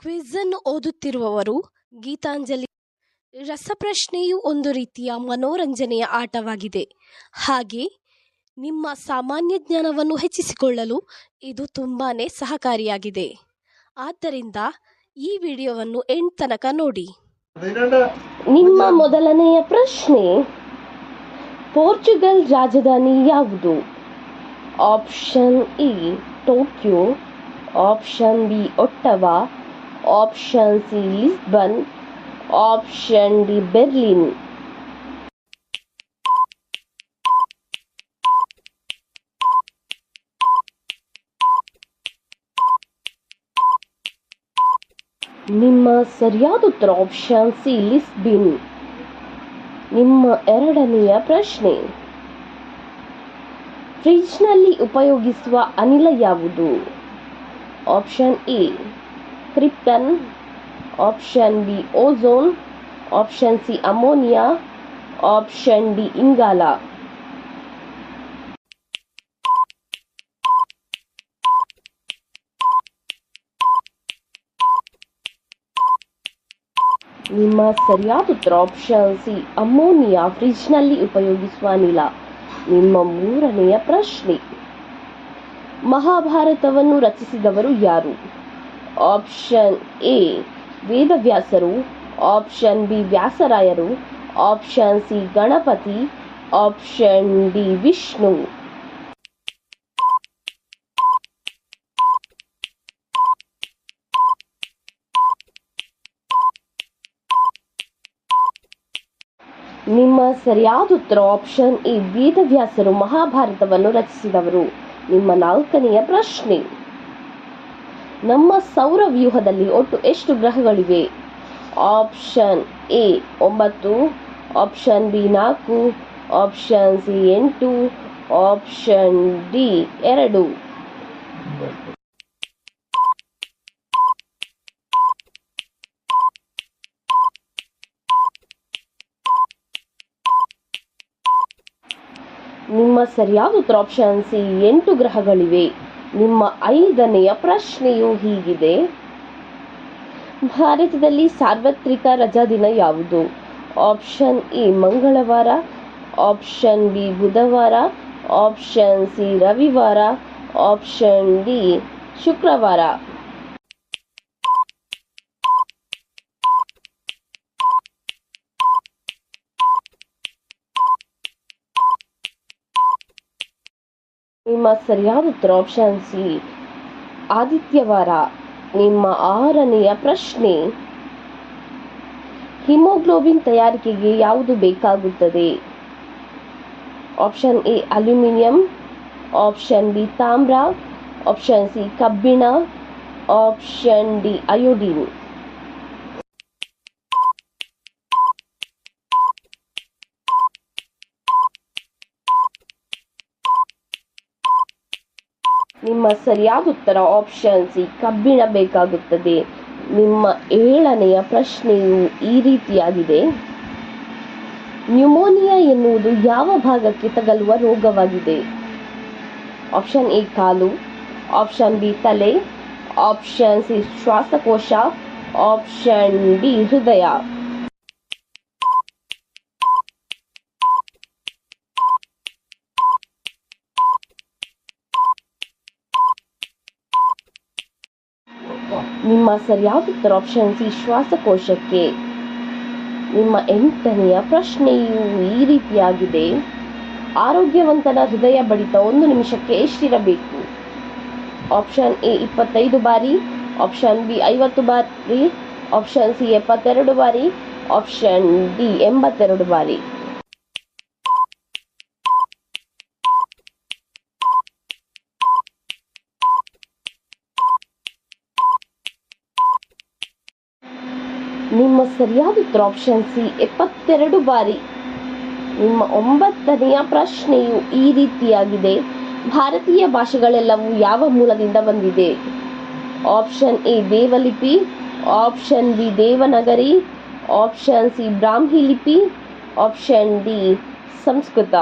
Quiz ಅನ್ನು ಓದುತ್ತಿರುವವರು ಗೀತಾಂಜಲಿ. ರಸಪ್ರಶ್ನೆಯು ಒಂದು ರೀತಿಯ ಮನೋರಂಜನೆಯ ಆಟವಾಗಿದೆ. ಹಾಗೆ ನಿಮ್ಮ ಸಾಮಾನ್ಯ ಜ್ಞಾನವನ್ನು ಹೆಚ್ಚಿಸಿಕೊಳ್ಳಲು ಇದು ತುಂಬಾನೇ ಸಹಕಾರಿಯಾಗಿದೆ. ಆದ್ದರಿಂದ ಈ ವಿಡಿಯೋವನ್ನು ಎಂಡ್ ತನಕ ನೋಡಿ. ನಿಮ್ಮ ಮೊದಲನೆಯ ಪ್ರಶ್ನೆ, ಪೋರ್ಚುಗಲ್ ರಾಜಧಾನಿ ಯಾವುದು? Option A Tokyo, option B Ottawa, option C Lisbon, option D Berlin. ನಿಮ್ಮ ಸರಿಯಾದ ಉತ್ತರ ಆಪ್ಷನ್ ಸಿ ಲಿಸ್ಬನ್. ನಿಮ್ಮ ಎರಡನೆಯ ಪ್ರಶ್ನೆ, ಫ್ರಿಡ್ಜ್ನಲ್ಲಿ ಉಪಯೋಗಿಸುವ ಅನಿಲ ಯಾವುದು? Option A krypton, option B ozone, option C ammonia, option D ಇಂಗಾಲ. ನಿಮ್ಮ ಸರಿಯಾದ ಉತ್ತರ ಆಪ್ಷನ್ ಸಿ ಅಮೋನಿಯಾ, ಫ್ರಿಡ್ಜ್ನಲ್ಲಿ ಉಪಯೋಗಿಸುವ ಅನಿಲ. ನಿಮ್ಮ ಮೂರನೆಯ ಪ್ರಶ್ನೆ, ಮಹಾಭಾರತವನ್ನು ರಚಿಸಿದವರು ಯಾರು? ಆಪ್ಷನ್ ಎ ವೇದವ್ಯಾಸರು, ಆಪ್ಷನ್ ಬಿ ವ್ಯಾಸರಾಯರು, option C Ganapati, option D Vishnu. ನಿಮ್ಮ ಸರಿಯಾದ ಉತ್ತರ ಆಪ್ಷನ್ ಎ ವೇದವ್ಯಾಸರು ಮಹಾಭಾರತವನ್ನು ರಚಿಸಿದವರು. ನಿಮ್ಮ ನಾಲ್ಕನೆಯ ಪ್ರಶ್ನೆ, ನಮ್ಮ ಸೌರವ್ಯೂಹದಲ್ಲಿ ಒಟ್ಟು ಎಷ್ಟು ಗ್ರಹಗಳಿವೆ? Option A 9, option B 4, option C 8, option D 2. ನಿಮ್ಮ ಸರಿಯಾದ ಉತ್ತರ ಆಪ್ಷನ್ ಸಿ 8 ಗ್ರಹಗಳಿವೆ. ನಿಮ್ಮ ಐದನೆಯ ಪ್ರಶ್ನೆಯು ಹೀಗಿದೆ, ಭಾರತದಲ್ಲಿ ಸಾರ್ವತ್ರಿಕ ರಜಾ ದಿನ ಯಾವುದು? ಆಪ್ಷನ್ ಎ ಮಂಗಳವಾರ, ಆಪ್ಷನ್ ಬಿ ಬುಧವಾರ, ಆಪ್ಷನ್ ಸಿ ರವಿವಾರ, ಆಪ್ಷನ್ ಡಿ ಶುಕ್ರವಾರ. ನಿಮ್ಮ ಸರಿಯಾದ ಉತ್ತರ ಆಪ್ಷನ್ ಸಿ ಆದಿತ್ಯವಾರ. ನಿಮ್ಮ ಆರನೆಯ ಪ್ರಶ್ನೆ, ಹಿಮೋಗ್ಲೋಬಿನ್ ತಯಾರಿಕೆಗೆ ಯಾವುದು ಬೇಕಾಗುತ್ತದೆ? Option A aluminium, option B ತಾಮ್ರ, ಆಪ್ಷನ್ ಸಿ ಕಬ್ಬಿಣ, ಆಪ್ಷನ್ ಡಿ ಅಯೋಡಿನ್. ನಿಮ್ಮ ಸರಿಯಾದ ಉತ್ತರ ಆಪ್ಷನ್ ಸಿ ಕಬ್ಬಿಣ ಬೇಕಾಗುತ್ತದೆ. ನಿಮ್ಮ ಏಳನೆಯ ಪ್ರಶ್ನೆಯು ಈ ರೀತಿಯಾಗಿದೆ, ನ್ಯೂಮೋನಿಯಾ ಎನ್ನುವುದು ಯಾವ ಭಾಗಕ್ಕೆ ತಗಲುವ ರೋಗವಾಗಿದೆ? Option A call, option B ತಲೆ, ಆಪ್ಷನ್ ಸಿ ಶ್ವಾಸಕೋಶ, ಆಪ್ಷನ್ ಡಿ ಹೃದಯ. ನಿಮ್ಮ ಸರಿಯಾದ ಉತ್ತರ ಆಪ್ಷನ್ ಸಿ ಶ್ವಾಸಕೋಶಕ್ಕೆ. ನಿಮ್ಮ ಎಂಟನೆಯ ಪ್ರಶ್ನೆಯು ಈ ರೀತಿಯಾಗಿದೆ, ಆರೋಗ್ಯವಂತನ ಹೃದಯ ಬಡಿತ 1 ನಿಮಿಷಕ್ಕೆ ಎಷ್ಟಿರಬೇಕು? ಆಪ್ಷನ್ ಎ 25 ಬಾರಿ, ಆಪ್ಷನ್ ಬಿ 50 ಬಾರಿ, ಆಪ್ಷನ್ ಸಿ 72 ಬಾರಿ, ಆಪ್ಷನ್ ಡಿ 82 ಬಾರಿ. ನಿಮ್ಮ ಸರಿಯಾದ ಉತ್ತರ ಆಪ್ಷನ್ ಸಿ 72 ಬಾರಿ. ನಿಮ್ಮ ಒಂಬತ್ತನೆಯ ಪ್ರಶ್ನೆಯು ಈ ರೀತಿಯಾಗಿದೆ, ಭಾರತೀಯ ಭಾಷೆಗಳೆಲ್ಲವೂ ಯಾವ ಮೂಲದಿಂದ ಬಂದಿದೆ? ಆಪ್ಷನ್ ಎ ದೇವಲಿಪಿ, option B Devanagari, option C Brahmi ಲಿಪಿ, ಆಪ್ಷನ್ ಡಿ ಸಂಸ್ಕೃತ.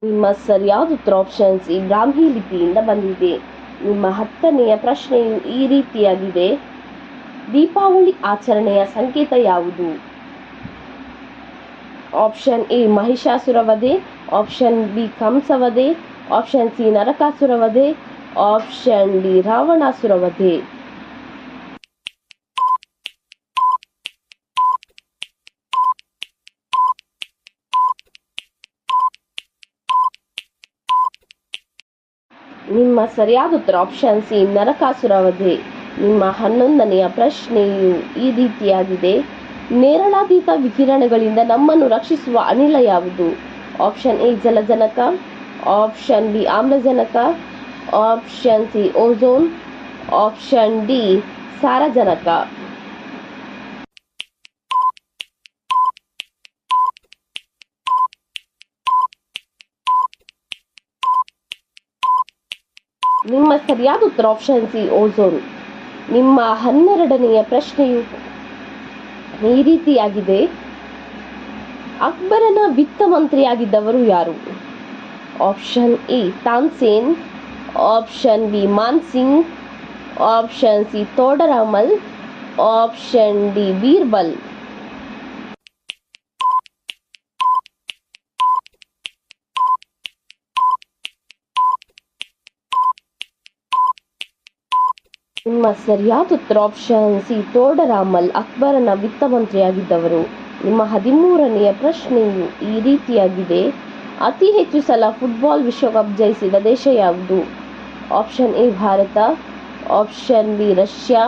ನಿಮ್ಮ ಸರಿಯಾದ ಉತ್ತರ ಆಪ್ಷನ್ ಸಿ ಬ್ರಾಹ್ಮಿ ಲಿಪಿಯಿಂದ ಬಂದಿದೆ. ನಿಮ್ಮ 10ನೆಯ ಪ್ರಶ್ನೆಯು ಈ ರೀತಿಯಾಗಿದೆ. ದೀಪಾವಳಿ ಆಚರಣೆಯ ಸಂಕೇತ ಯಾವುದು? ಆಪ್ಷನ್ ಎ ಮಹಿಷಾಸುರ ವಧೆ, ಆಪ್ಷನ್ ಬಿ ಕಂಸವಧೆ, ಆಪ್ಷನ್ ಸಿ ನರಕಾಸುರ ವಧೆ, ಆಪ್ಷನ್ ಡಿ ರಾವಣಾಸುರ ವಧೆ. ನಿಮ್ಮ ಸರಿಯಾದ ಉತ್ತರ ಆಪ್ಷನ್ ಸಿ ನರಕಾಸುರ ವಧೆ. ನಿಮ್ಮ 11ನೆಯ ಪ್ರಶ್ನೆಯು ಈ ರೀತಿಯಾಗಿದೆ. ನೇರಳಾತೀತ ವಿಕಿರಣಗಳಿಂದ ನಮ್ಮನ್ನು ರಕ್ಷಿಸುವ ಅನಿಲ ಯಾವುದು? ಆಪ್ಷನ್ ಎ ಜಲಜನಕ, ಆಪ್ಷನ್ ಬಿ ಆಮ್ಲಜನಕ, option C ozone, option D ಸಾರಜನಕ. ನಿಮ್ಮ ಸರಿಯಾದ ಉತ್ತರ ಆಪ್ಷನ್ ಸಿ ಓಝೋನ್. ನಿಮ್ಮ 12ನೆಯ ಪ್ರಶ್ನೆಯು ಈ ರೀತಿಯಾಗಿದೆ. ಅಕ್ಬರನ ವಿತ್ತ ಮಂತ್ರಿಯಾಗಿದ್ದವರು ಯಾರು? Option A Tansen, option B Mansingh, option C Todarmal, option D Birbal. ನಿಮ್ಮ ಸರಿಯಾದ ಉತ್ತರ ಆಪ್ಷನ್ ಸಿ ತೋಡರಾಮಲ್ ಅಕ್ಬರನ ವಿತ್ತ ಮಂತ್ರಿಯಾಗಿದ್ದವರು. ನಿಮ್ಮ 13ನೆಯ ಪ್ರಶ್ನೆಯು ಈ ರೀತಿಯಾಗಿದೆ. ಅತಿ ಹೆಚ್ಚು ಸಲ ಫುಟ್ಬಾಲ್ ವಿಶ್ವಕಪ್ ಜಯಿಸಿದ ದೇಶ ಯಾವುದು? Option A Bharat, option B Russia,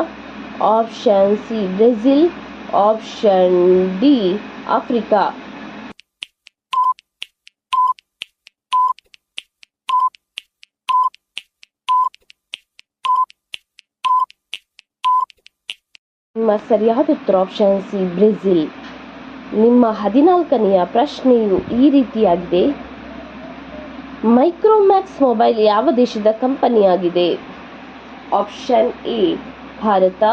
option C Brazil, option D Africa. ನಿಮ್ಮ ಸರಿಯಾದ ಉತ್ತರ ಆಪ್ಷನ್ ಸಿ ಬ್ರೆಜಿಲ್. ನಿಮ್ಮ 14ನೆಯ ಪ್ರಶ್ನೆಯು ಈ ರೀತಿಯಾಗಿದೆ. ಮೈಕ್ರೋಮ್ಯಾಕ್ಸ್ ಮೊಬೈಲ್ ಯಾವ ದೇಶದ ಕಂಪನಿಯಾಗಿದೆ? Option A Bharat,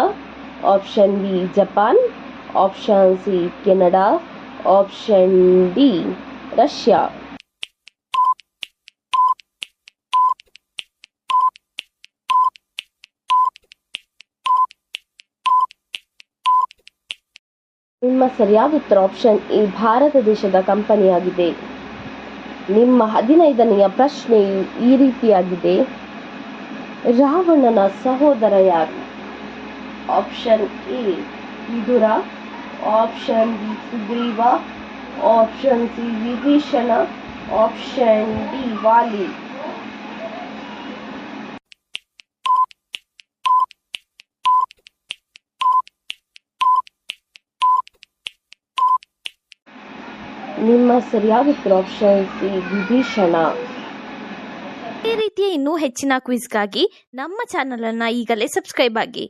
option B Japan, option C Canada, option D Russia. ನಿಮ್ಮ ಸರಿಯಾದ ಉತ್ತರ ಆಪ್ಷನ್ ಎ ಭಾರತ ದೇಶದ ಕಂಪನಿಯಾಗಿದೆ. ನಿಮ್ಮ 15ನೆಯ ಪ್ರಶ್ನೆಯು ಈ ರೀತಿಯಾಗಿದೆ. ರಾವಣನ ಸಹೋದರ ಯಾರು? Option A Vidura, option B Sugriva, option C Vibhishana, option D Vali. ನಿಮ್ಮ ಸರಿಯಾದ ಉತ್ತರ ಆಪ್ಷನ್ ಸಿ ವಿಭೀಷಣ. ಈ ರೀತಿಯ ಇನ್ನೂ ಹೆಚ್ಚಿನ ಕ್ವಿಜ್ಗಾಗಿ ನಮ್ಮ ಚಾನಲ್ ಅನ್ನು ಈಗಲೇ ಸಬ್ಸ್ಕ್ರೈಬ್ ಆಗಿ.